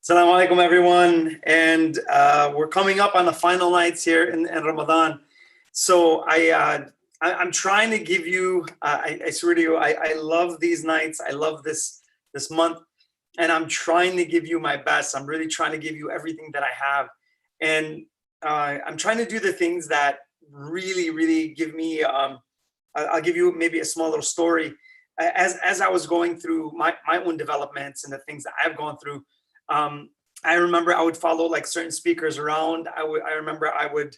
Assalamu alaikum, everyone. And we're coming up on the final nights here in Ramadan. So I'm trying to give you, I swear to you, I love these nights. I love this month. And I'm trying to give you my best. I'm really trying to give you everything that I have. And I'm trying to do the things that really give me, I'll give you maybe a small little story. As I was going through my own developments and the things that I've gone through, I remember I would follow like certain speakers around. I remember I would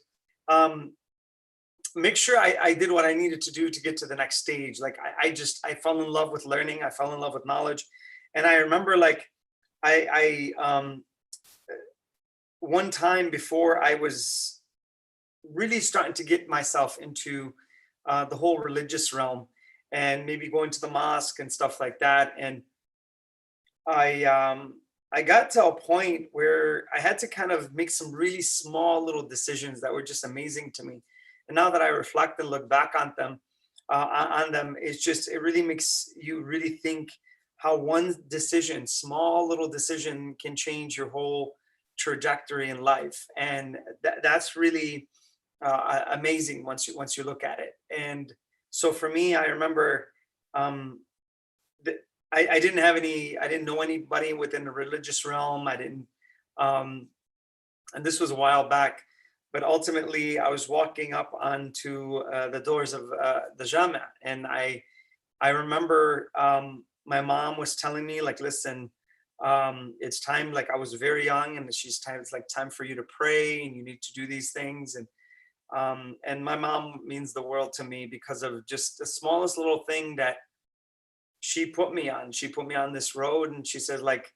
make sure I did what I needed to do to get to the next stage. Like I fell in love with learning. I fell in love with knowledge. And I remember like I one time before I was really starting to get myself into the whole religious realm and maybe going to the mosque and stuff like that. And I got to a point where I had to kind of make some really small little decisions that were just amazing to me. And now that I reflect and look back on them, it really makes you really think how one decision, small little decision, can change your whole trajectory in life. And that's really amazing once you look at it. And so for me, I remember um, I didn't have I didn't know anybody within the religious realm. I didn't, um, and this was a while back, but ultimately I was walking up onto the doors of the Jama, and I remember my mom was telling me like, listen, it's time. Like I was very young, and it's like time for you to pray, and you need to do these things, and my mom means the world to me because of just the smallest little thing that she put me on. She put me on this road, and she said like,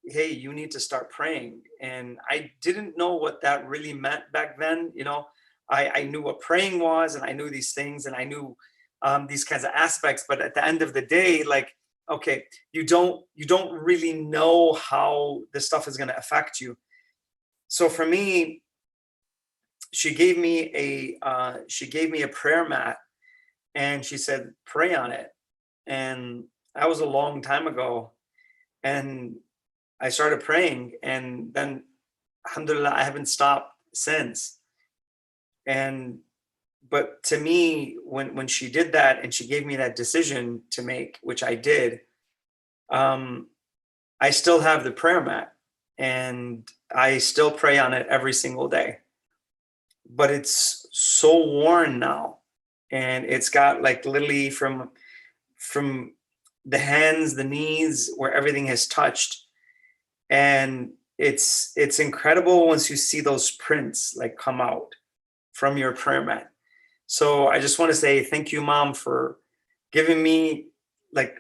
hey, you need to start praying. And I didn't know what that really meant back then. I knew what praying was, and I knew these things, and I knew these kinds of aspects. But at the end of the day, like, okay, you don't really know how this stuff is going to affect you. So for me, she gave me a prayer mat, and she said, pray on it. And that was a long time ago. And I started praying, and then alhamdulillah, I haven't stopped since. And but to me, when she did that and she gave me that decision to make, which I did, um, I still have the prayer mat, and I still pray on it every single day. But it's so worn now, and it's got like literally from the hands, the knees, where everything has touched. And it's incredible once you see those prints like come out from your prayer mat. So I just want to say thank you, mom, for giving me like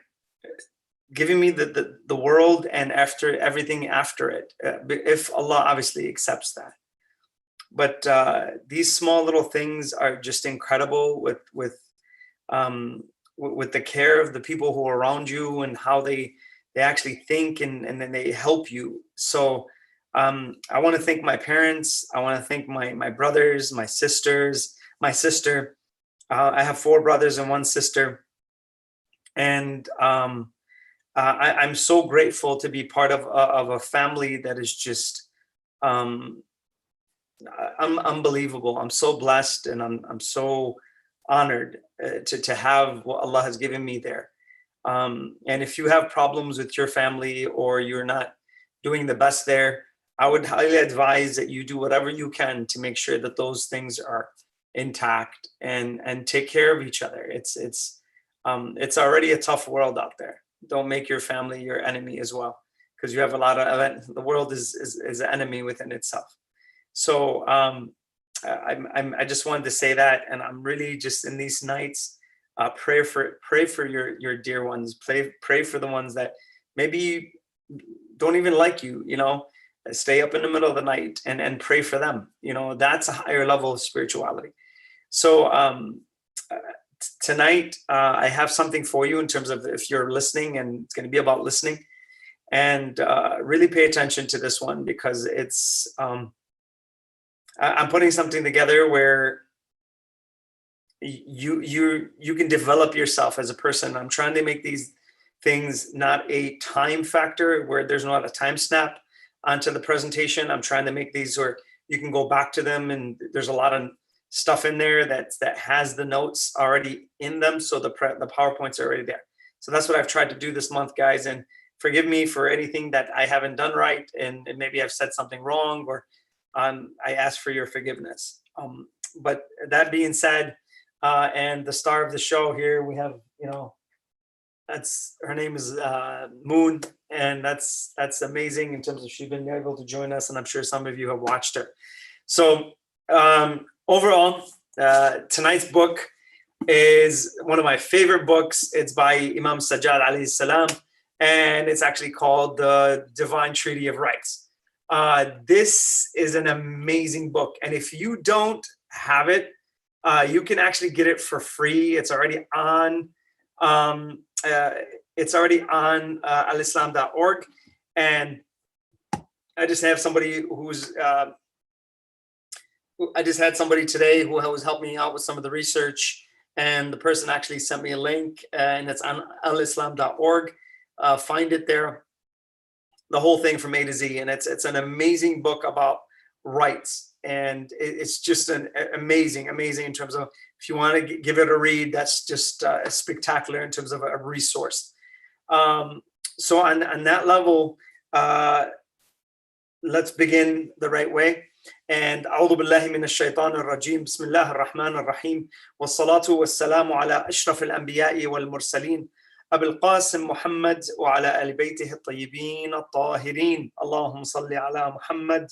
giving me the world, and after everything after it, if Allah obviously accepts that. But these small little things are just incredible um, with the care of the people who are around you, and how they actually think, and then they help you. So I want to thank my parents. I want to thank my brothers, my sisters, my sister. I have four brothers and one sister, and I'm so grateful to be part of a family that is just um, unbelievable. I'm so blessed, and I'm so honored to have what Allah has given me there. And if you have problems with your family, or you're not doing the best there, I would highly advise that you do whatever you can to make sure that those things are intact, and take care of each other. It's already a tough world out there. Don't make your family your enemy as well, because you have a lot of the world is an enemy within itself. So I just wanted to say that, and I'm really just in these nights, pray for your dear ones. Pray for the ones that maybe don't even like you. Stay up in the middle of the night and pray for them. That's a higher level of spirituality. So tonight I have something for you in terms of, if you're listening, and it's going to be about listening, and really pay attention to this one, because I'm putting something together where you can develop yourself as a person. I'm trying to make things, not a time factor where there's not a time snap onto the presentation. I'm trying to make these where you can go back to them, and there's a lot of stuff in there that has the notes already in them, so the PowerPoints are already there. So that's what I've tried to do this month, guys. And forgive me for anything that I haven't done right, and maybe I've said something wrong, or I ask for your forgiveness. But that being said, and the star of the show here, we have, her name is Moon, and that's amazing in terms of she's been able to join us, and I'm sure some of you have watched her. So overall, tonight's book is one of my favorite books. It's by Imam Sajjad alayhi salam, and it's actually called The Divine Treaty of Rights. This is an amazing book, and if you don't have it, you can actually get it for free. It's already on alislam.org, and I just have somebody I just had somebody today who was helping me out with some of the research, and the person actually sent me a link, and it's on alislam.org. Find it there, the whole thing from A to Z, and it's an amazing book about rights, and it's just an amazing in terms of, if you want to give it a read, that's just spectacular in terms of a resource. So on that level, let's begin the right way. And أعوذ بالله من الشيطان الرجيم بسم الله الرحمن الرحيم والصلاة والسلام على أشرف الأنبياء والمرسلين أبي القاسم محمد وعلى آل بيته الطيبين الطاهرين اللهم صل على محمد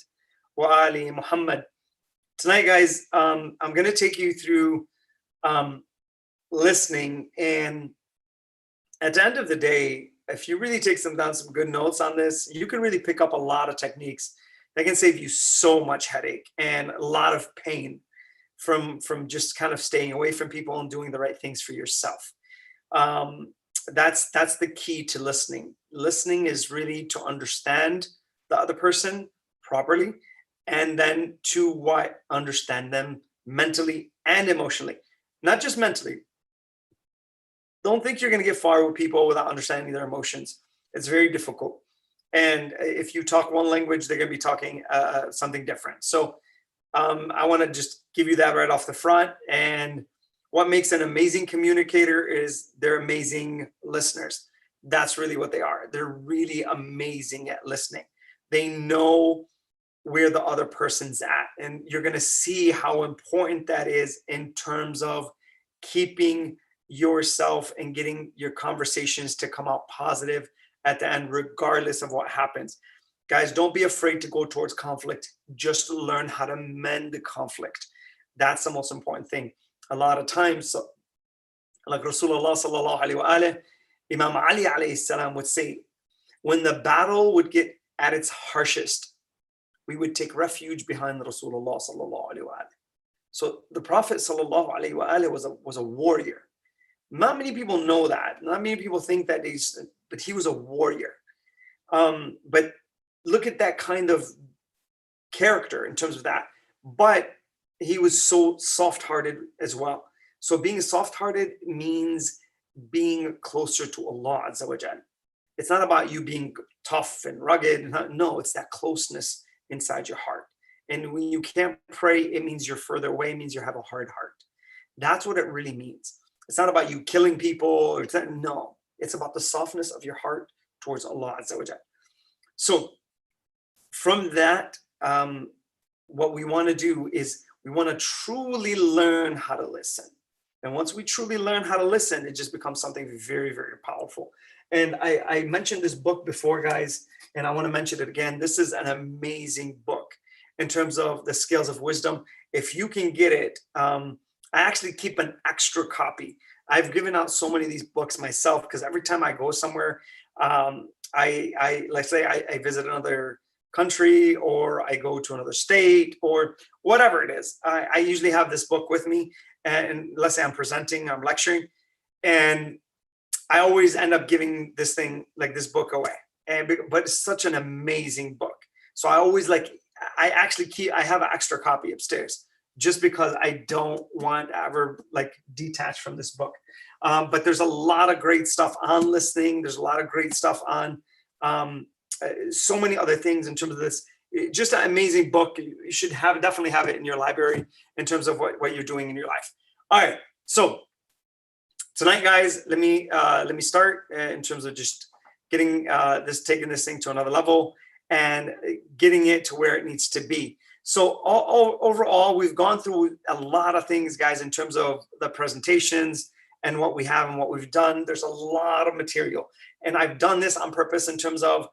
وآل محمد. Tonight, guys, I'm going to take you through listening, and at the end of the day, if you really take some good notes on this, you can really pick up a lot of techniques that can save you so much headache and a lot of pain from just kind of staying away from people and doing the right things for yourself. That's the key to listening. Listening is really to understand the other person properly, and then to understand them mentally and emotionally, not just mentally. Don't think you're going to get far with people without understanding their emotions. It's very difficult. And if you talk one language, they're going to be talking something different. So I want to just give you that right off the front. And what makes an amazing communicator is they're amazing listeners. That's really what they are. They're really amazing at listening. They know where the other person's at. And you're going to see how important that is in terms of keeping yourself and getting your conversations to come out positive at the end, regardless of what happens. Guys, don't be afraid to go towards conflict. Just learn how to mend the conflict. That's the most important thing. A lot of times, like Rasulullah sallallahu alaihi wasallam, Imam Ali alayhi salam would say, when the battle would get at its harshest, we would take refuge behind Rasulullah sallallahu alaihi wasallam. So the Prophet sallallahu alaihi wasallam was a warrior. Not many people know that. Not many people think that but he was a warrior. But look at that kind of character in terms of that. But he was so soft-hearted as well. So being soft-hearted means being closer to Allah Azza wa Jal. It's not about you being tough and rugged. No, it's that closeness inside your heart. And when you can't pray, it means you're further away. It means you have a hard heart. That's what it really means. It's not about you killing people. No, it's about the softness of your heart towards Allah Azza wa Jal. So from that, what we want to do is we want to truly learn how to listen. And once we truly learn how to listen, it just becomes something very, very powerful. And I mentioned this book before, guys, and I want to mention it again. This is an amazing book in terms of the scales of wisdom. If you can get it, I actually keep an extra copy. I've given out so many of these books myself because every time I go somewhere, let's say I visit another country, or I go to another state, or whatever it is, I usually have this book with me. And let's say I'm presenting, I'm lecturing, and I always end up giving this book away. But it's such an amazing book. So I always I have an extra copy upstairs just because I don't want to ever like detach from this book. But there's a lot of great stuff on listening. There's a lot of great stuff on so many other things in terms of this. Just an amazing book. You should definitely have it in your library in terms of what you're doing in your life. All right, so tonight, guys, let me start in terms of just getting taking this thing to another level and getting it to where it needs to be. So overall, we've gone through a lot of things, guys, in terms of the presentations and what we have and what we've done. There's a lot of material, and I've done this on purpose in terms of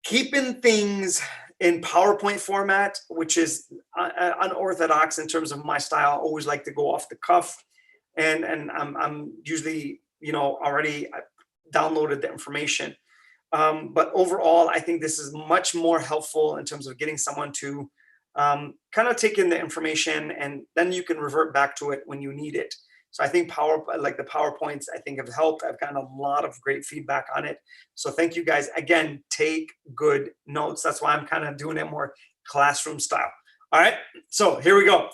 keeping things in PowerPoint format, which is unorthodox in terms of my style. I always like to go off the cuff, and I'm usually, already downloaded the information. But overall, I think this is much more helpful in terms of getting someone to kind of take in the information, and then you can revert back to it when you need it. So I think the PowerPoints, I think, have helped. I've gotten a lot of great feedback on it. So thank you, guys. Again, take good notes. That's why I'm kind of doing it more classroom style. All right, so here we go.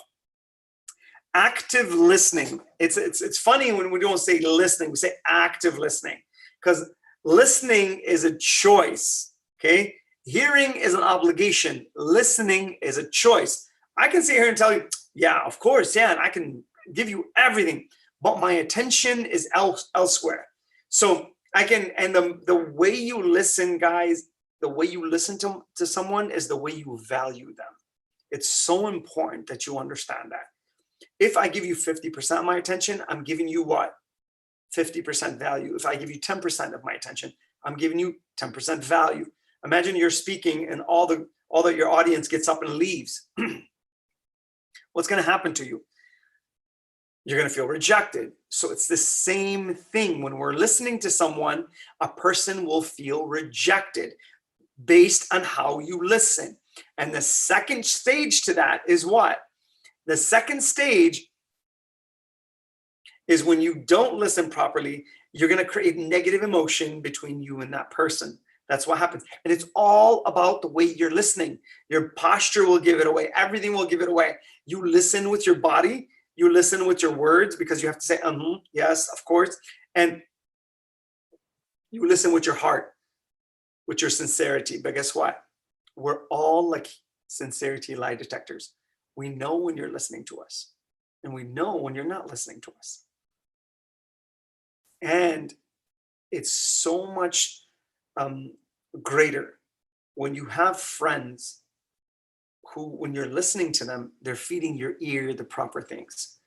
Active listening. It's funny when we don't say listening, we say active listening, because listening is a choice, okay? Hearing is an obligation. Listening is a choice. I can sit here and tell you, yeah, of course, yeah, and I can give you everything, but my attention is elsewhere. So I can, and the way you listen, guys, the way you listen to someone is the way you value them. It's so important that you understand that. If I give you 50% of my attention, I'm giving you what? 50% value. If I give you 10% of my attention, I'm giving you 10% value. Imagine you're speaking and all that your audience gets up and leaves. What's going to happen to you? You're going to feel rejected. So it's the same thing. When we're listening to someone, a person will feel rejected based on how you listen. And the second stage to that is what? The second stage is when you don't listen properly, you're going to create negative emotion between you and that person. That's what happens. And it's all about the way you're listening. Your posture will give it away. Everything will give it away. You listen with your body. You listen with your words, because you have to say, yes, of course. And you listen with your heart, with your sincerity. But guess what? We're all like sincerity lie detectors. We know when you're listening to us, and we know when you're not listening to us. And it's so much greater when you have friends who, when you're listening to them, they're feeding your ear the proper things.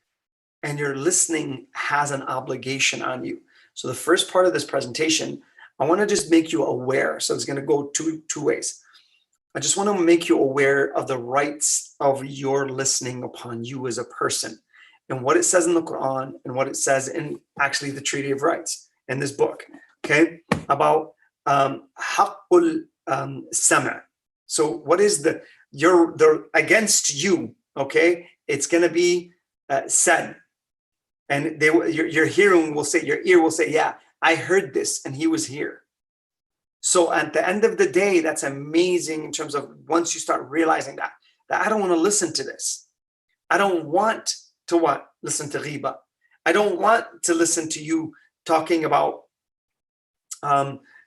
And your listening has an obligation on you. So the first part of this presentation, I want to just make you aware. So it's going to go two ways. I just want to make you aware of the rights of your listening upon you as a person, and what it says in the Quran and what it says in actually the Treaty of Rights in this book, okay, about haqqul sama'. So what is the against you, okay? It's going to be said, and your hearing will say, your ear will say, yeah, I heard this, and he was here. So at the end of the day, that's amazing in terms of once you start realizing that I don't want to listen to this. I don't want to what? Listen to ghiba. I don't want to listen to you talking about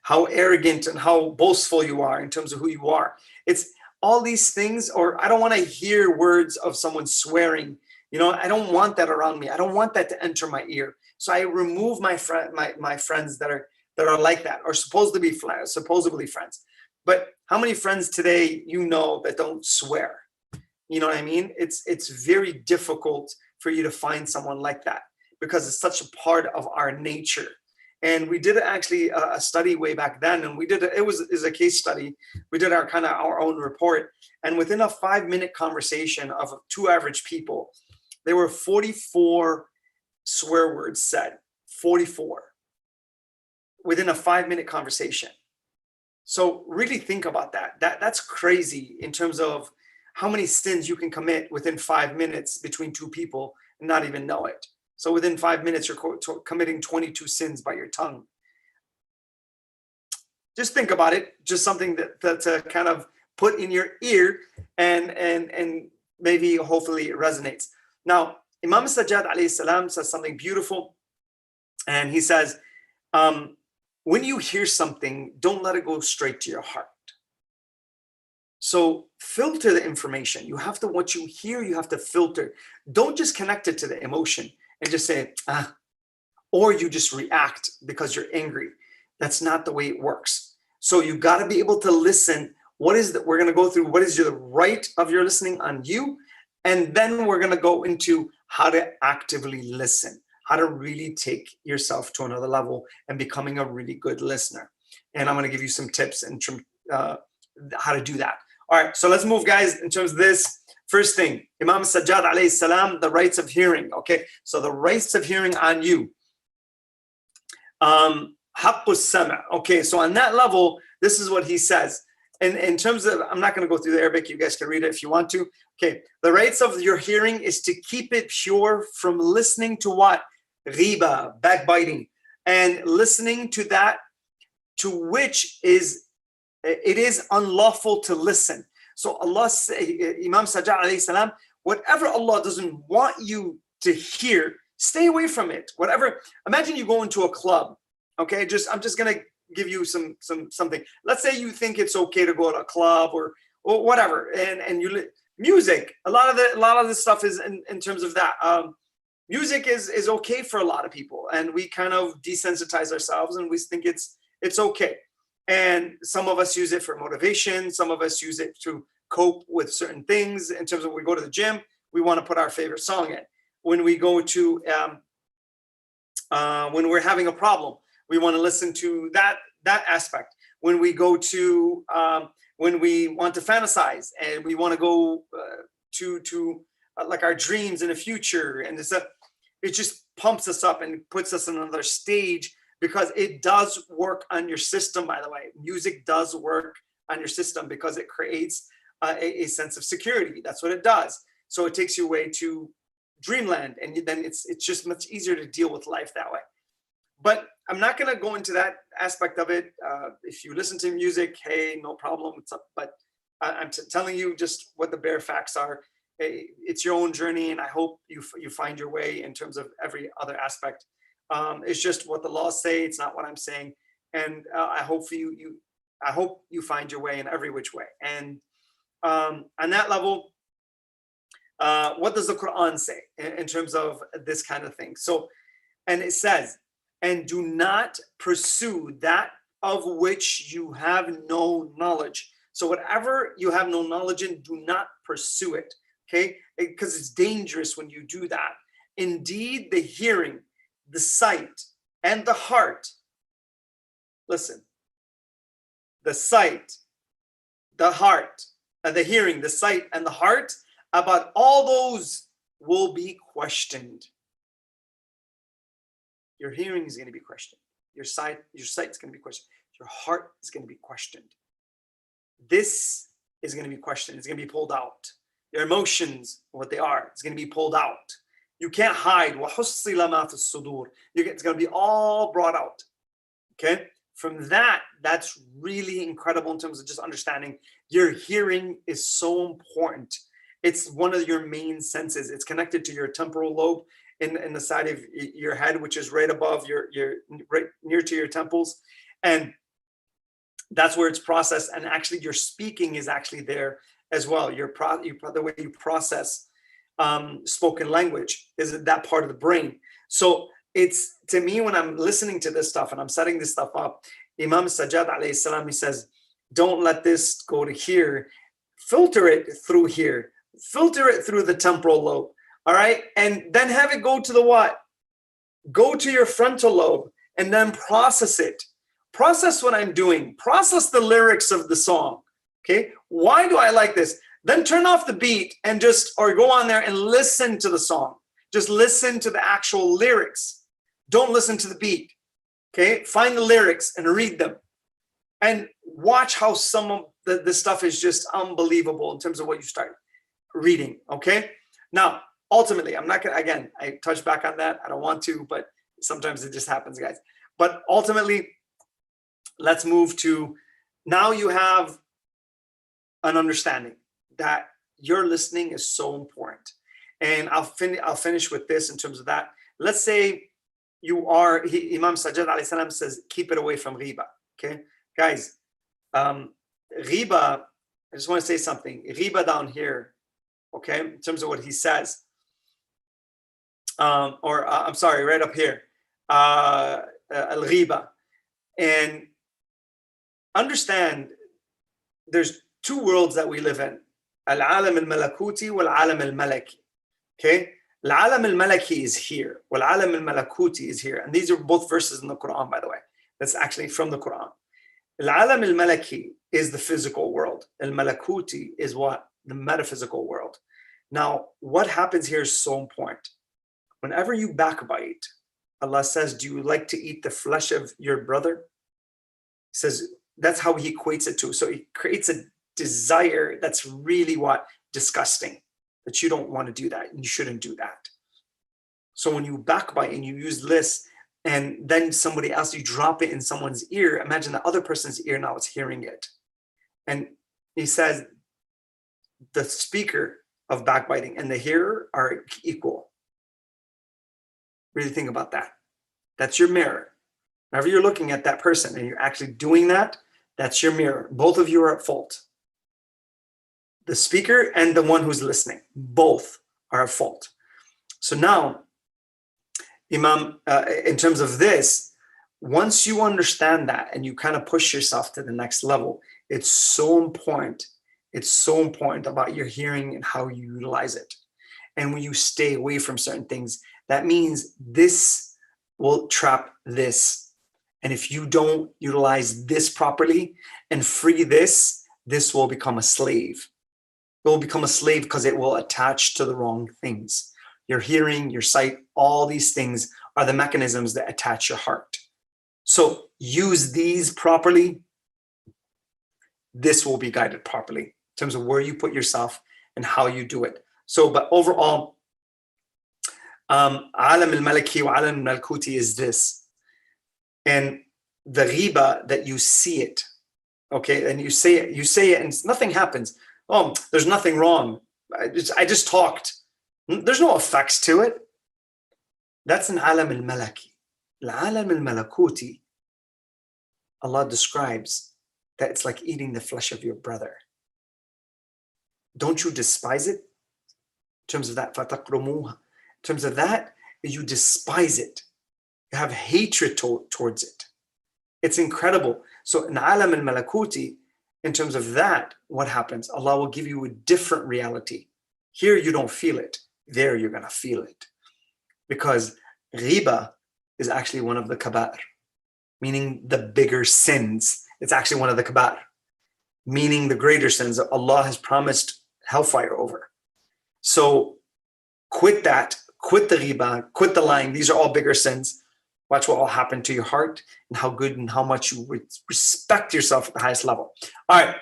how arrogant and how boastful you are in terms of who you are. It's all these things, or I don't want to hear words of someone swearing. I don't want that around me. I don't want that to enter my ear. So I remove my friends that are like that, or supposedly friends. But how many friends today that don't swear? You know what I mean? It's very difficult for you to find someone like that, because it's such a part of our nature. And we did actually a study way back then, and it was a case study. We did our own report, and within a 5-minute conversation of 2 average people, there were 44 swear words said. 44 within a 5-minute conversation. So really think about that. That's crazy in terms of how many sins you can commit within 5 minutes between 2 people and not even know it. So within 5 minutes, you're committing 22 sins by your tongue. Just think about it. Just something that to kind of put in your ear and maybe hopefully it resonates. Now, Imam Sajjad alayhi salam says something beautiful, and he says, when you hear something, don't let it go straight to your heart. So filter the information. You have to, what you hear, you have to filter. Don't just connect it to the emotion and just say, or you just react because you're angry. That's not the way it works. So you got to be able to listen. What is that we're going to go through? What is the right of your listening on you? And then we're going to go into how to actively listen, how to really take yourself to another level and becoming a really good listener. And I'm going to give you some tips in terms how to do that. All right, so let's move, guys, in terms of this. First thing, Imam Sajjad alayhi salam, the rights of hearing. Okay, so the rights of hearing on you. Haqqus sama'. Okay, so on that level, this is what he says. And in terms of, I'm not going to go through the Arabic. You guys can read it if you want to. Okay, the rights of your hearing is to keep it pure from listening to what? Ghiba, backbiting, and listening to that to which is it is unlawful to listen. So Allah say, Imam Sajjad alayhi salam, whatever Allah doesn't want you to hear, stay away from it. Whatever. Imagine you go into a club. Okay, I'm just gonna give you something. Let's say you think it's okay to go to a club or whatever, and you music. A lot of this stuff is in terms of that. Music is okay for a lot of people, and we kind of desensitize ourselves, and we think it's okay. And some of us use it for motivation. Some of us use it to cope with certain things. In terms of, we go to the gym, we want to put our favorite song in. When we go to, when we're having a problem, we want to listen to that aspect. When we go to, when we want to fantasize and we want to go to like our dreams in the future, and it just pumps us up and puts us in another stage. Because it does work on your system, by the way. Music does work on your system because it creates a sense of security. That's what it does. So it takes you away to dreamland, and then it's just much easier to deal with life that way. But I'm not going to go into that aspect of it. If you listen to music, hey, no problem. It's up. But I'm telling you just what the bare facts are. It's your own journey, and I hope you find your way in terms of every other aspect. It's just what the laws say. It's not what I'm saying, and I hope for you. I hope you find your way in every which way. And on that level, what does the Quran say in terms of this kind of thing? So, and it says, "And do not pursue that of which you have no knowledge." So, whatever you have no knowledge in, do not pursue it. Okay, because it's dangerous when you do that. Indeed, the hearing, the sight, and the heart. Listen, the sight, the heart, and the hearing, the sight, and the heart, about all those will be questioned. Your hearing is going to be questioned. Your sight is going to be questioned. Your heart is going to be questioned. This is going to be questioned. It's going to be pulled out. Your emotions, what they are, it's going to be pulled out. You can't hide. It's going to be all brought out. Okay? From that, that's really incredible in terms of just understanding your hearing is so important. It's one of your main senses. It's connected to your temporal lobe in the side of your head, which is right above your right near to your temples. And that's where it's processed. And actually your speaking is actually there as well. The way you process spoken language is that part of the brain. So it's, to me, when I'm listening to this stuff and I'm setting this stuff up, Imam Sajjad alayhi salam, he says, don't let this go to here. Filter it through here. Filter it through the temporal lobe. All right. And then have it go to the what? Go to your frontal lobe and then process it. Process what I'm doing. Process the lyrics of the song. Okay. Why do I like this? Then turn off the beat and or go on there and listen to the song. Just listen to the actual lyrics. Don't listen to the beat. Okay. Find the lyrics and read them. And watch how some of the stuff is just unbelievable in terms of what you start reading. Okay. Now, ultimately, I'm not going to, again, I touch back on that. I don't want to, but sometimes it just happens, guys. But ultimately, let's move to, now you have an understanding that your listening is so important. And I'll finish with this in terms of that. Let's say Imam Sajjad alayhi salam says, keep it away from riba. Okay, guys, riba, I just want to say something. Riba down here, okay, in terms of what he says, I'm sorry, right up here, al-riba. And understand, there's two worlds that we live in, al-alam al-malakuti wal-alam al-malaki. Okay, al-alam al-malaki is here, wal-alam al-malakuti is here. And these are both verses in the Quran, by the way. That's actually from the Quran. Al-alam al-malaki is the physical world. Al-malakuti is what? The metaphysical world. Now, what happens here is so important. Whenever you backbite, Allah says, do you like to eat the flesh of your brother? He says, that's how he equates it to. So he creates a desire that's really what? Disgusting. That you don't want to do that. And you shouldn't do that. So when you backbite and you use this, and then somebody else, you drop it in someone's ear, imagine the other person's ear now is hearing it. And he says, the speaker of backbiting and the hearer are equal. Really think about that. That's your mirror. Whenever you're looking at that person and you're actually doing that, that's your mirror. Both of you are at fault. The speaker and the one who's listening, both are at fault. So now, Imam, in terms of this, once you understand that and you kind of push yourself to the next level, it's so important. It's so important about your hearing and how you utilize it. And when you stay away from certain things, that means this will trap this. And if you don't utilize this properly and free this, this will become a slave. It will become a slave because it will attach to the wrong things. Your hearing, your sight, all these things are the mechanisms that attach your heart. So use these properly. This will be guided properly in terms of where you put yourself and how you do it. So, but overall, alam al-malaki wa alam al-malkuti is this. And the riba, that you see it, okay, and you say it and nothing happens. Oh, there's nothing wrong. I just talked. There's no effects to it. That's an alam al-malaki. Al-alam al-malakuti, Allah describes that it's like eating the flesh of your brother. Don't you despise it? In terms of that, فَتَقْرُمُوهَا. In terms of that, you despise it. You have hatred towards it. It's incredible. So in alam al-malakuti, in terms of that, what happens? Allah will give you a different reality. Here you don't feel it. There you're going to feel it. Because riba is actually one of the kaba'ir, meaning the bigger sins. It's actually one of the kaba'ir, meaning the greater sins that Allah has promised hellfire over. So quit that, quit the riba, quit the lying. These are all bigger sins. Watch what will happen to your heart and how good and how much you respect yourself at the highest level. All right,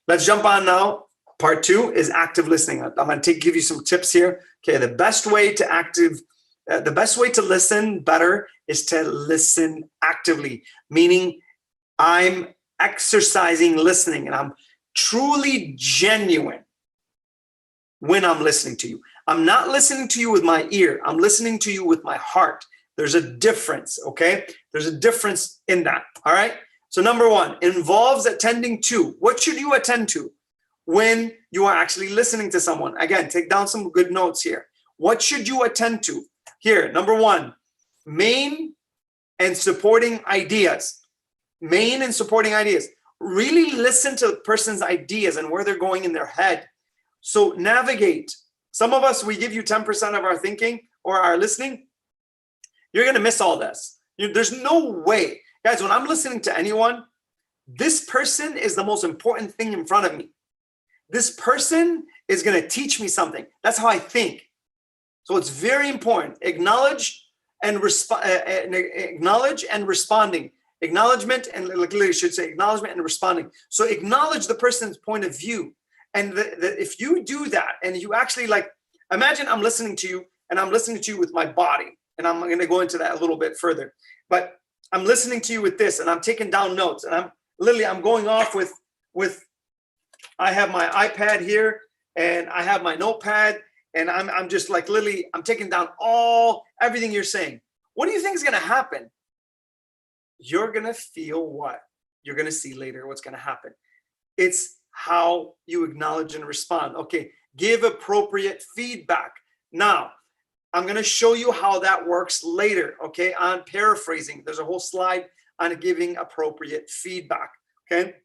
let's jump on now. Part 2 is active listening. I'm going to give you some tips here. Okay, the best way to listen better is to listen actively, meaning I'm exercising listening and I'm truly genuine when I'm listening to you. I'm not listening to you with my ear. I'm listening to you with my heart. There's a difference, okay? There's a difference in that, all right? So number 1, involves attending to. What should you attend to when you are actually listening to someone? Again, take down some good notes here. What should you attend to? Here, number 1, main and supporting ideas. Main and supporting ideas. Really listen to the person's ideas and where they're going in their head. So navigate. Some of us, we give you 10% of our thinking or our listening. You're going to miss all this. There's no way. Guys, when I'm listening to anyone, this person is the most important thing in front of me. This person is going to teach me something. That's how I think. So it's very important. Acknowledge and responding. Acknowledgement and literally should say acknowledgement and responding. So acknowledge the person's point of view. And if you do that and you actually imagine I'm listening to you and I'm listening to you with my body. And I'm going to go into that a little bit further. But I'm listening to you with this and I'm taking down notes and I'm going off with I have my iPad here and I have my notepad, and I'm just like literally, I'm taking down everything you're saying. What do you think is going to happen? You're going to feel what? You're going to see later what's going to happen. It's how you acknowledge and respond. Okay, give appropriate feedback. Now, I'm going to show you how that works later, okay, on paraphrasing. There's a whole slide on giving appropriate feedback, okay?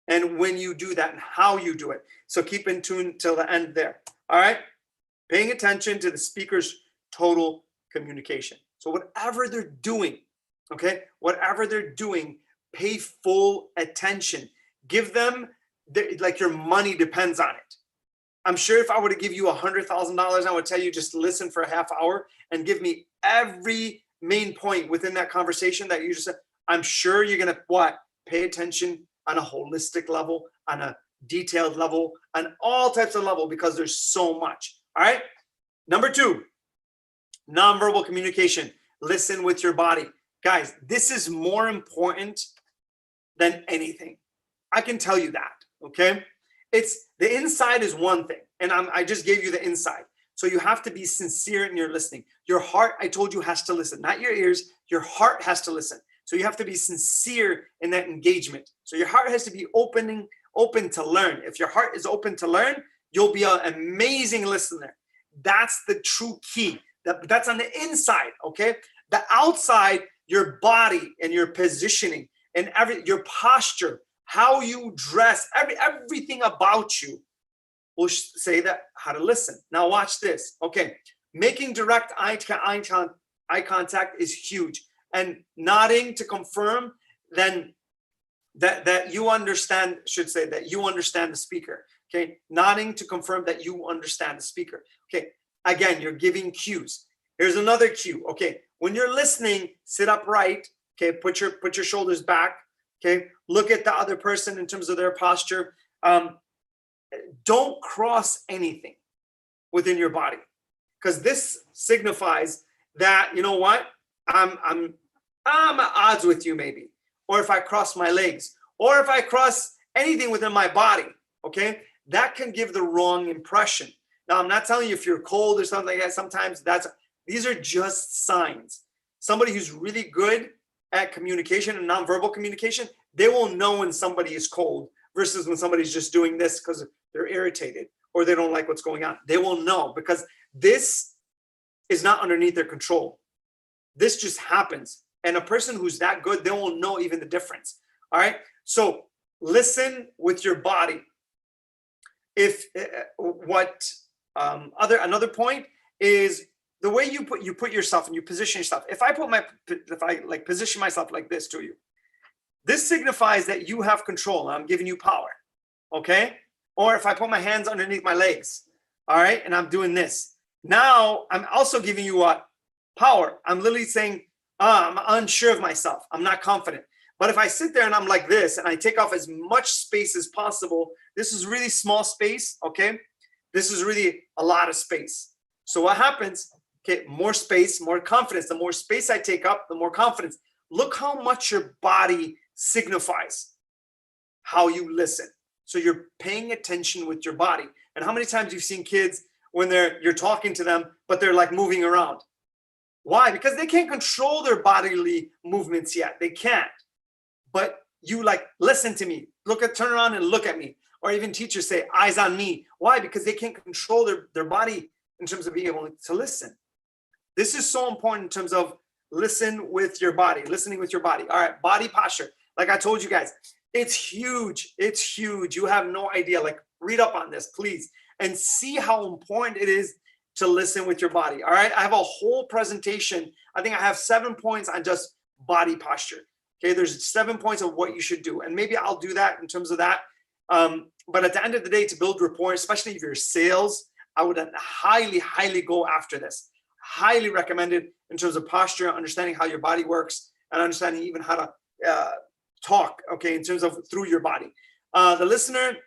And when you do that and how you do it. So keep in tune till the end there, all right? Paying attention to the speaker's total communication. So whatever they're doing, okay, whatever they're doing, pay full attention. Give them, like your money depends on it. I'm sure if I were to give you $100,000, I would tell you just listen for a half hour and give me every main point within that conversation that you just said. I'm sure you're going to what? Pay attention on a holistic level, on a detailed level, on all types of level, because there's so much. All right. Number 2, nonverbal communication. Listen with your body. Guys, this is more important than anything. I can tell you that. Okay. It's the inside is one thing, and I just gave you the inside. So you have to be sincere in your listening. Your heart, I told you, has to listen, not your ears. Your heart has to listen. So you have to be sincere in that engagement. So your heart has to be open to learn. If your heart is open to learn, you'll be an amazing listener. That's the true key. That's on the inside, okay? The outside, your body and your positioning and your posture, how you dress, everything about you will say that how to listen. Now watch this. Okay, making direct eye contact is huge, and nodding to confirm then that you understand, should say that you understand the speaker. Okay, nodding to confirm that you understand the speaker. Okay, again, you're giving cues. Here's another cue. Okay, when you're listening, sit upright. Okay, put your shoulders back. Okay, look at the other person in terms of their posture. Don't cross anything within your body, because this signifies that, you know what, I'm at odds with you maybe, or if I cross my legs, or if I cross anything within my body, okay, that can give the wrong impression. Now, I'm not telling you if you're cold or something like that. Sometimes these are just signs. Somebody who's really good at communication and nonverbal communication, they will know when somebody is cold versus when somebody's just doing this because they're irritated or they don't like what's going on. They will know, because this is not underneath their control. This just happens. And a person who's that good, they will know even the difference. All right. So listen with your body. If another point is the way you put yourself and you position yourself. If I like position myself like this to you, this signifies that you have control. I'm giving you power. Okay. Or if I put my hands underneath my legs, all right, and I'm doing this. Now I'm also giving you what? Power. I'm literally saying, I'm unsure of myself. I'm not confident. But if I sit there and I'm like this and I take off as much space as possible, this is really small space, okay? This is really a lot of space. So what happens? Okay, more space, more confidence. The more space I take up, the more confidence. Look how much your body signifies how you listen. So you're paying attention with your body. And how many times you've seen kids when you're talking to them, but they're like moving around? Why? Because they can't control their bodily movements yet. They can't. But you like, listen to me. Turn around and look at me. Or even teachers say, eyes on me. Why? Because they can't control their body in terms of being able to listen. This is so important in terms of listen with your body, listening with your body. All right, body posture. Like I told you guys, it's huge. It's huge. You have no idea. Like, read up on this, please, and see how important it is to listen with your body. All right, I have a whole presentation. I think I have 7 points on just body posture. Okay, there's 7 points of what you should do, and maybe I'll do that in terms of that. But at the end of the day, to build rapport, especially if you're sales, I would highly, highly go after this. Highly recommended in terms of posture, understanding how your body works, and understanding even how to talk, okay, in terms of through your body. The listener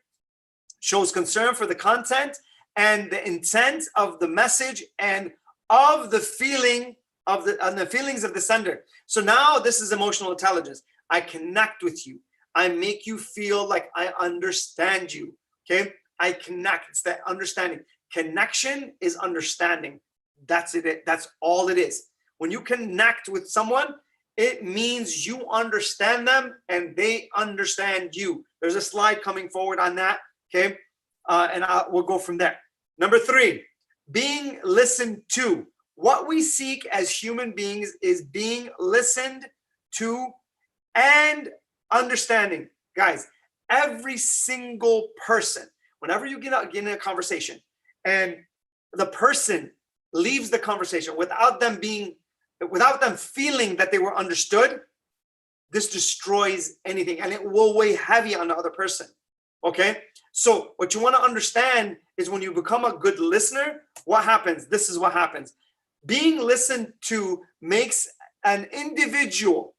shows concern for the content and the intent of the message and of the feeling of the feelings of the sender. So now this is emotional intelligence. I connect with you. I make you feel like I understand you. Okay. I connect. It's that understanding. Connection is understanding. That's it. That's all it is. When you connect with someone, it means you understand them and they understand you. There's a slide coming forward on that. Okay. We'll go from there. Number 3, being listened to. What we seek as human beings is being listened to and understanding. Guys, every single person, whenever you get in a conversation and the person leaves the conversation without them feeling that they were understood, this destroys anything and it will weigh heavy on the other person. Okay? So what you want to understand is when you become a good listener, what happens? This is what happens. Being listened to makes an individual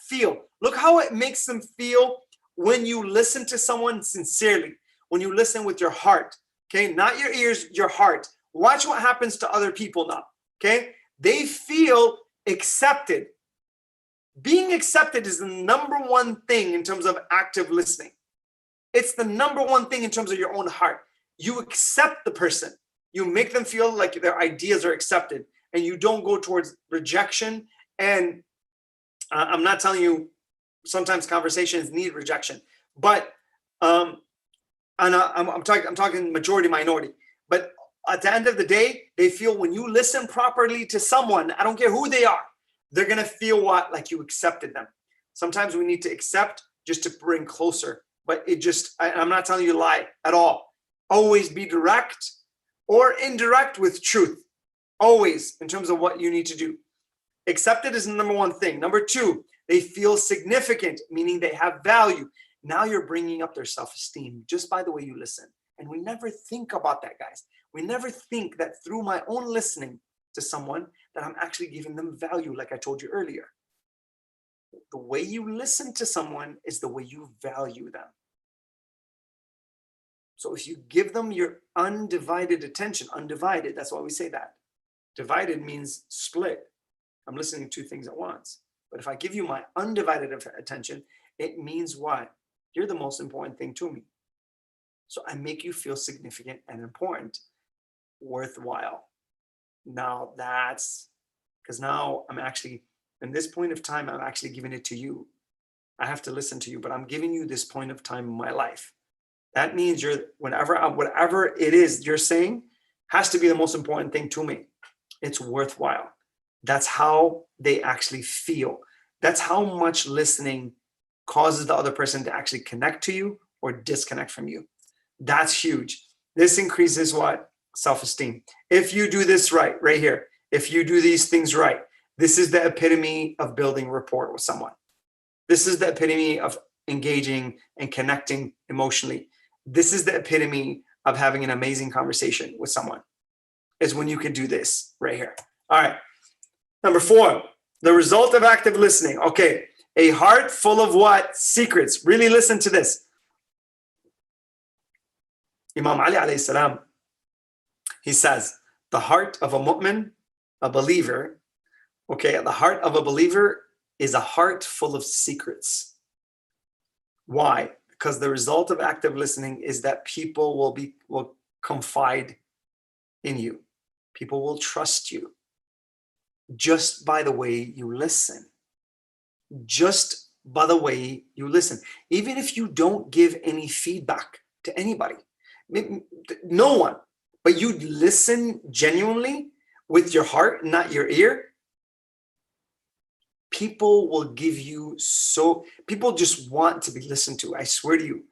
feel. Look how it makes them feel when you listen to someone sincerely, when you listen with your heart, okay? Not your ears, your heart. Watch what happens to other people now, okay? They feel accepted. Being accepted is the number one thing in terms of active listening. It's the number one thing in terms of your own heart. You accept the person. You make them feel like their ideas are accepted and you don't go towards rejection. And I'm not telling you sometimes conversations need rejection, but I'm talking majority minority. But at the end of the day, they feel when you listen properly to someone, I don't care who they are, they're gonna feel like you accepted them. Sometimes we need to accept just to bring closer, but I'm not telling you to lie at all. Always be direct or indirect with truth. Always in terms of what you need to do. Accepted is the number one thing. Number 2, they feel significant, meaning they have value. Now you're bringing up their self-esteem just by the way you listen. And we never think about that, guys. We never think that through my own listening to someone that I'm actually giving them value, like I told you earlier. The way you listen to someone is the way you value them. So if you give them your undivided attention, undivided, that's why we say that. Divided means split. I'm listening to 2 things at once. But if I give you my undivided attention, it means what? You're the most important thing to me. So I make you feel significant and important, worthwhile. Now that's because now I'm actually, in this point of time, I'm actually giving it to you. I have to listen to you, but I'm giving you this point of time in my life. That means whatever it is you're saying has to be the most important thing to me. It's worthwhile. That's how they actually feel. That's how much listening causes the other person to actually connect to you or disconnect from you. That's huge. This increases what? Self-esteem. If you do this right here, if you do these things right, this is the epitome of building rapport with someone. This is the epitome of engaging and connecting emotionally. This is the epitome of having an amazing conversation with someone, is when you can do this right here. All right. Number 4, the result of active listening. Okay. A heart full of what? Secrets. Really listen to this. Imam Ali alayhi salam, he says, the heart of a mu'min, a believer, okay, the heart of a believer is a heart full of secrets. Why? Because the result of active listening is that people will confide in you. People will trust you just by the way you listen. Just by the way you listen. Even if you don't give any feedback to anybody, no one, but you listen genuinely with your heart, not your ear, people will give you people just want to be listened to. I swear to you,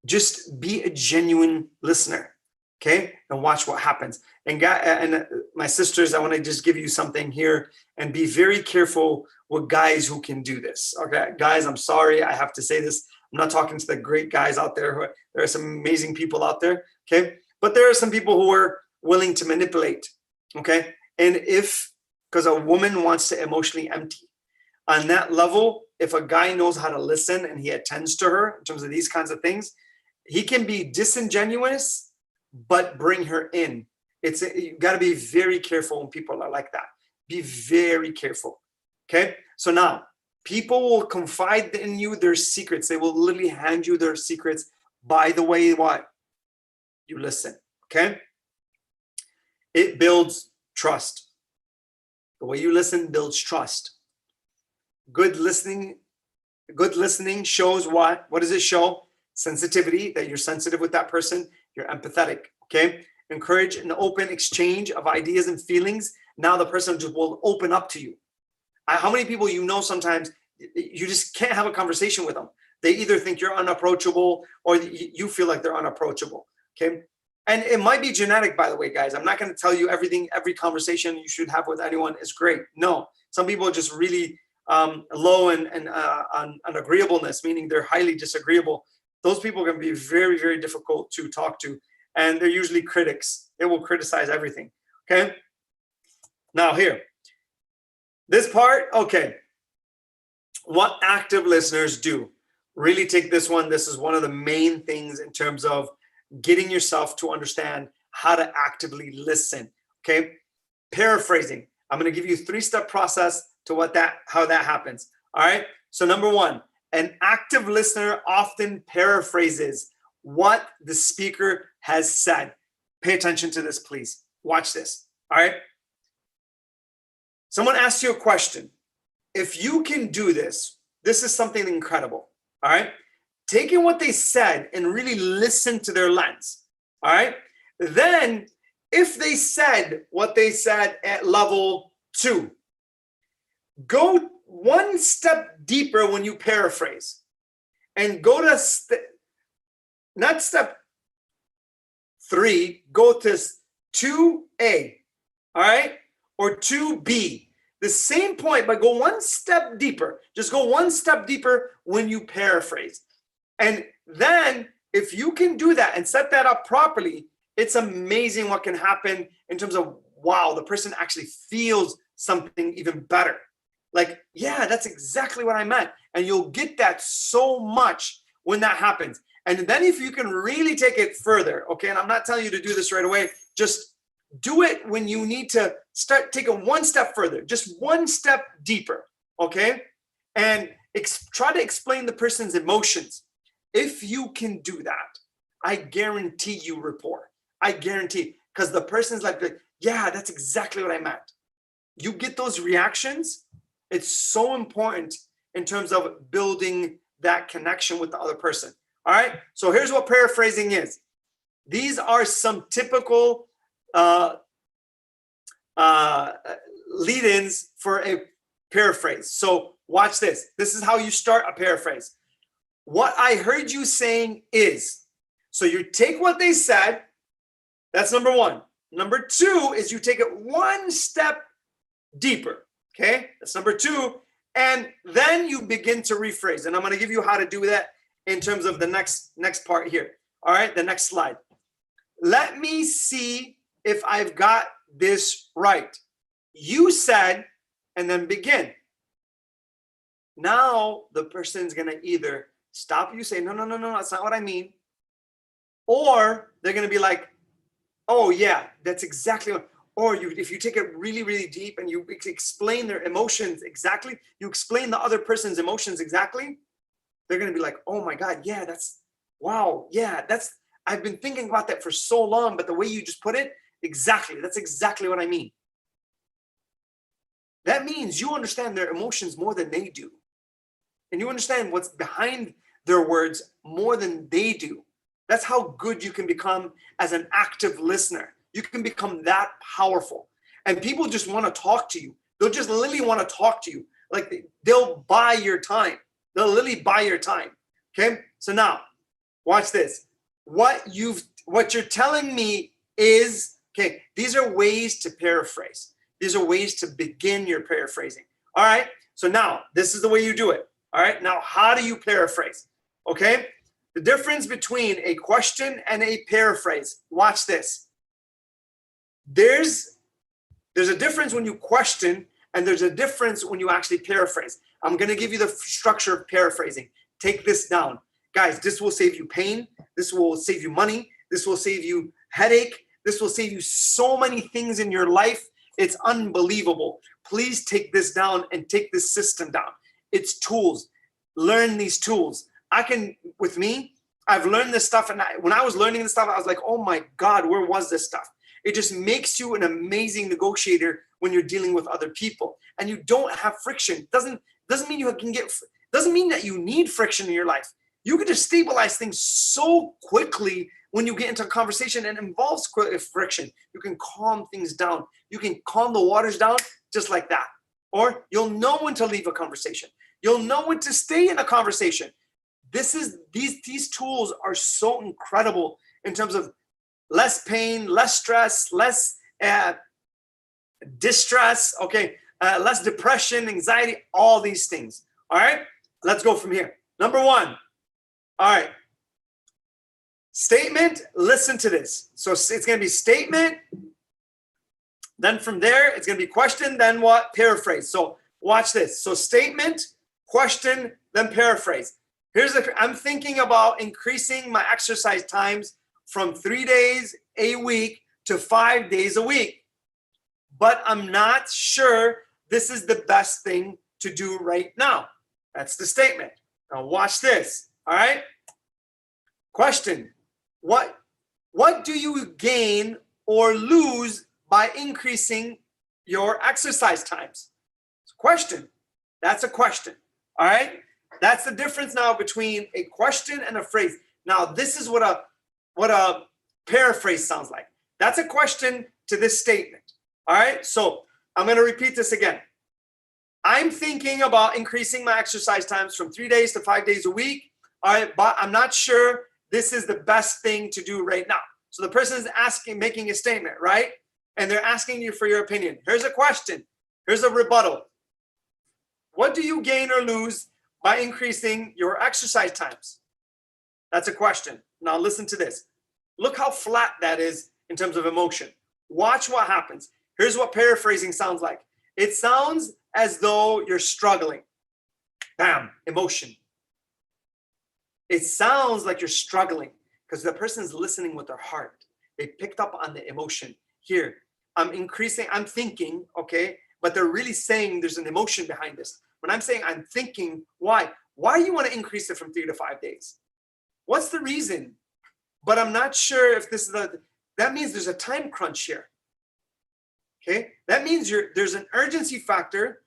just be a genuine listener, okay? And watch what happens. And my sisters, I want to just give you something here and be very careful with guys who can do this, okay? Guys, I'm sorry, I have to say this. I'm not talking to the great guys out there. There are some amazing people out there, okay? But there are some people who are willing to manipulate, okay? And because a woman wants to emotionally empty, on that level, if a guy knows how to listen and he attends to her in terms of these kinds of things, he can be disingenuous, but bring her in. You got to be very careful when people are like that. Be very careful, okay? So now, people will confide in you their secrets. They will literally hand you their secrets. By the way, what? you listen, okay? It builds trust. The way you listen builds trust. Good listening shows what? What does it show? Sensitivity, that you're sensitive with that person. You're empathetic, okay? Encourage an open exchange of ideas and feelings. Now the person just will open up to you. How many people you know sometimes you just can't have a conversation with them? They either think you're unapproachable or you feel like they're unapproachable, okay? And it might be genetic, by the way, guys. I'm not going to tell you every conversation you should have with anyone is great. No, some people are just really low on agreeableness, meaning they're highly disagreeable. Those people can be very, very difficult to talk to. And they're usually critics. They will criticize everything, okay? Now here, this part, okay. What active listeners do. Really take this one. This is one of the main things in terms of getting yourself to understand how to actively listen, okay? Paraphrasing. I'm going to give you a 3-step process to how that happens, all right? So number 1, an active listener often paraphrases what the speaker has said. Pay attention to this, please. Watch this, all right? Someone asks you a question. If you can do this, this is something incredible, all right? Taking what they said and really listen to their lens, all right? Then, if they said what they said at level 2, go one step deeper when you paraphrase and go to not step 3, go to 2A, all right? Or 2B. The same point, but go one step deeper. Just go one step deeper when you paraphrase. And then if you can do that and set that up properly, it's amazing what can happen in terms of, wow, the person actually feels something even better. Like, yeah, that's exactly what I meant. And you'll get that so much when that happens. And then if you can really take it further, okay, and I'm not telling you to do this right away, just do it when you need to start taking one step further, just one step deeper, okay? And try to explain the person's emotions. If you can do that, I guarantee you rapport. I guarantee, because the person's like, yeah, that's exactly what I meant. You get those reactions. It's so important in terms of building that connection with the other person. All right. So here's what paraphrasing is. These are some typical lead-ins for a paraphrase. So watch this. This is how you start a paraphrase. What I heard you saying is. So you take what they said. That's number 1. Number 2 is you take it one step deeper. Okay, that's number 2. And then you begin to rephrase. And I'm going to give you how to do that in terms of the next part here. All right, the next slide. Let me see if I've got this right. You said, and then begin. Now the person's going to either stop you, say, no, that's not what I mean. Or they're going to be like, oh, yeah, that's exactly what. Or if you take it really, really deep and you explain their emotions exactly, you explain the other person's emotions exactly, they're going to be like, oh my God, yeah, wow, yeah, I've been thinking about that for so long, but the way you just put it, that's exactly what I mean. That means you understand their emotions more than they do. And you understand what's behind their words more than they do. That's how good you can become as an active listener. You can become that powerful. And people just want to talk to you. They'll just literally want to talk to you. Like they'll buy your time. They'll literally buy your time. Okay? So now, watch this. What you're telling me is, okay, these are ways to paraphrase. These are ways to begin your paraphrasing. All right? So now, this is the way you do it. All right? Now, how do you paraphrase? Okay? The difference between a question and a paraphrase. Watch this. There's a difference when you question, and there's a difference when you actually paraphrase. I'm going to give you the structure of paraphrasing. Take this down. Guys, this will save you pain. This will save you money. This will save you headache. This will save you so many things in your life. It's unbelievable. Please take this down and take this system down. It's tools. Learn these tools. I I've learned this stuff. And when I was learning this stuff, I was like, oh my God, where was this stuff? It just makes you an amazing negotiator when you're dealing with other people and you don't have friction. Doesn't mean you can get, doesn't mean that you need friction in your life. You can just stabilize things so quickly when you get into a conversation and involves friction. You can calm things down. You can calm the waters down just like that. Or you'll know when to leave a conversation. You'll know when to stay in a conversation. These tools are so incredible in terms of less pain, less stress, less distress, okay, less depression, anxiety, all these things. All right, let's go from here. Number one. All right. Statement, listen to this. So it's going to be statement. Then from there, it's going to be question, then what? Paraphrase. So watch this. So statement, question, then paraphrase. I'm thinking about increasing my exercise times from 3 days a week to 5 days a week. But I'm not sure this is the best thing to do right now. That's the statement. Now watch this. All right. Question. What do you gain or lose by increasing your exercise times? It's a question. That's a question. All right. That's the difference now between a question and a phrase. Now, this is what a paraphrase sounds like. That's a question to this statement. All right. So I'm going to repeat this again. I'm thinking about increasing my exercise times from 3 days to 5 days a week. All right, but I'm not sure this is the best thing to do right now. So the person is making a statement, right? And they're asking you for your opinion. Here's a question. Here's a rebuttal. What do you gain or lose by increasing your exercise times? That's a question. Now listen to this. Look how flat that is in terms of emotion. Watch what happens. Here's what paraphrasing sounds like. It sounds as though you're struggling. Bam, emotion. It sounds like you're struggling because the person is listening with their heart. They picked up on the emotion. Here, I'm thinking, okay, but they're really saying there's an emotion behind this. When I'm saying I'm thinking, why? Why do you want to increase it from 3 to 5 days? What's the reason? But I'm not sure if this is that means there's a time crunch here. Okay, that means there's an urgency factor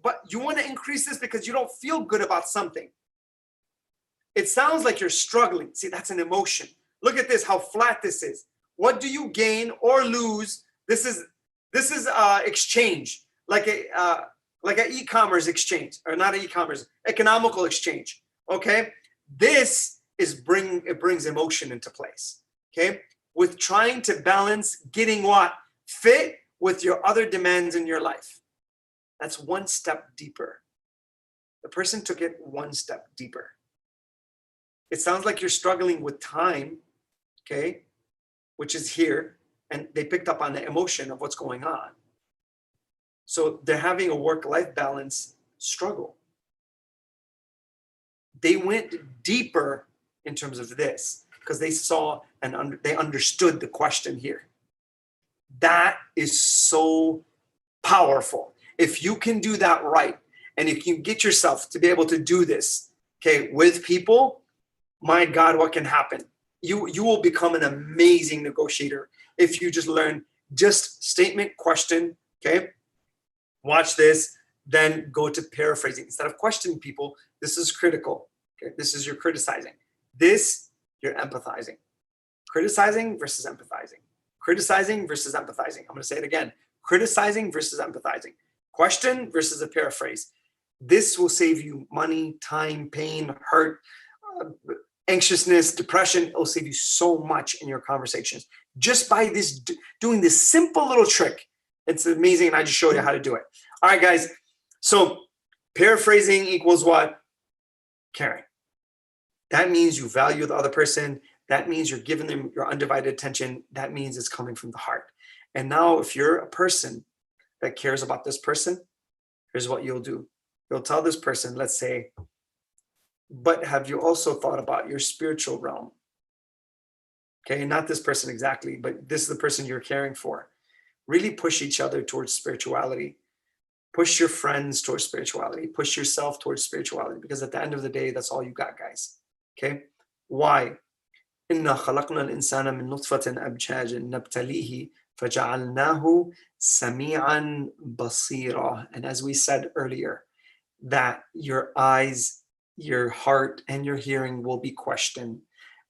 but you want to increase this because you don't feel good about something. It sounds like you're struggling. See, that's an emotion. Look at this, how flat this is. What do you gain or lose? This is exchange, like an e-commerce exchange, or not an e-commerce, economical exchange. Okay, this brings emotion into place. Okay, with trying to balance getting what fit with your other demands in your life. That's one step deeper. The person took it one step deeper. It sounds like you're struggling with time, okay, which is here, and they picked up on the emotion of what's going on. So they're having a work-life balance struggle. They went deeper in terms of this because they saw and they understood the question here. That is so powerful. If you can do that right, and if you get yourself to be able to do this, okay, with people, my God, what can happen? You will become an amazing negotiator if you just learn just statement, question, okay? Watch this, then go to paraphrasing. Instead of questioning people, this is critical. Okay? This is your criticizing. This, you're empathizing. Criticizing versus empathizing. Criticizing versus empathizing. I'm going to say it again. Criticizing versus empathizing. Question versus a paraphrase. This will save you money, time, pain, hurt, anxiousness, depression. It will save you so much in your conversations. Just by doing this simple little trick. It's amazing, and I just showed you how to do it. All right, guys. So paraphrasing equals what? Caring. That means you value the other person. That means you're giving them your undivided attention. That means it's coming from the heart. And now if you're a person that cares about this person, here's what you'll do. You'll tell this person, let's say, but have you also thought about your spiritual realm? Okay, not this person exactly, but this is the person you're caring for. Really push each other towards spirituality. Push your friends towards spirituality. Push yourself towards spirituality, because at the end of the day, that's all you got, guys. Okay? Why? إِنَّا خَلَقْنَا الْإِنسَانَ مِنْ نُطْفَةٍ أَمْشَاجٍ نَبْتَلِيهِ فَجَعَلْنَاهُ سَمِيعًا بَصِيرًا. And as we said earlier, that your eyes, your heart, and your hearing will be questioned.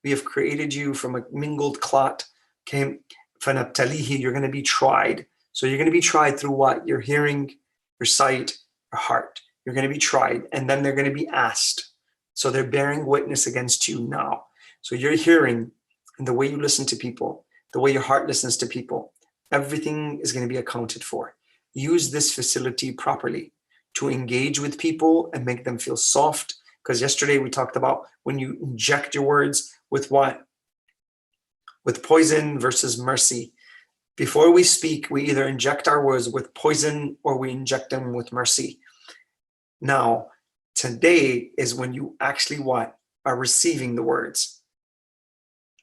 We have created you from a mingled clot. Okay, فَنَبْتَلِيهِ, you're going to be tried. So you're going to be tried through what? Your hearing, your sight, your heart. You're going to be tried, and then they're going to be asked. So they're bearing witness against you now. So your hearing and the way you listen to people, the way your heart listens to people, everything is going to be accounted for. Use this facility properly to engage with people and make them feel soft. Because yesterday we talked about when you inject your words with what? With poison versus mercy. Before we speak, we either inject our words with poison or we inject them with mercy. Now, today is when you actually what? Are receiving the words.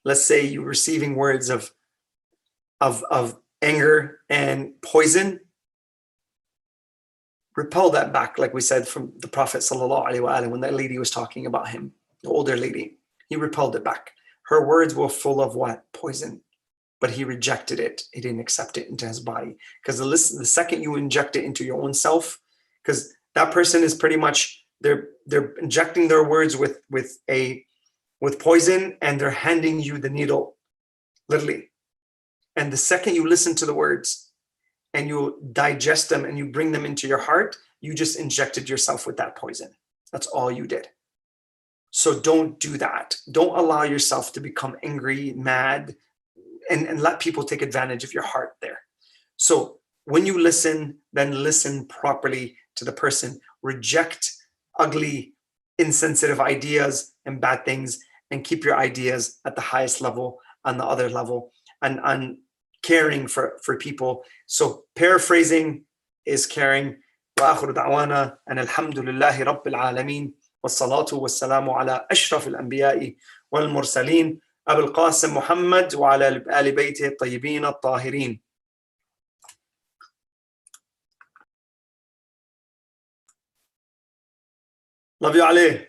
Let's say you're receiving words of anger and poison. Repel that back, like we said from the Prophet ﷺ, when that lady was talking about him, the older lady. He repelled it back. Her words were full of what? Poison. But he rejected it. He didn't accept it into his body. Because the second you inject it into your own self, because that person is pretty much, they're injecting their words with poison, and they're handing you the needle, literally. And the second you listen to the words and you digest them and you bring them into your heart, you just injected yourself with that poison. That's all you did. So don't do that. Don't allow yourself to become angry, mad, and let people take advantage of your heart there. So when you listen, then listen properly to the person. Reject ugly, insensitive ideas and bad things, and keep your ideas at the highest level, on the other level, and caring for people. So paraphrasing is caring. وآخر دعوانا أن الحمد لله رب العالمين والصلاة والسلام على أشرف الأنبياء والمرسلين أبي القاسم محمد وعلى آل بيته الطيبين الطاهرين. Love you, Ali.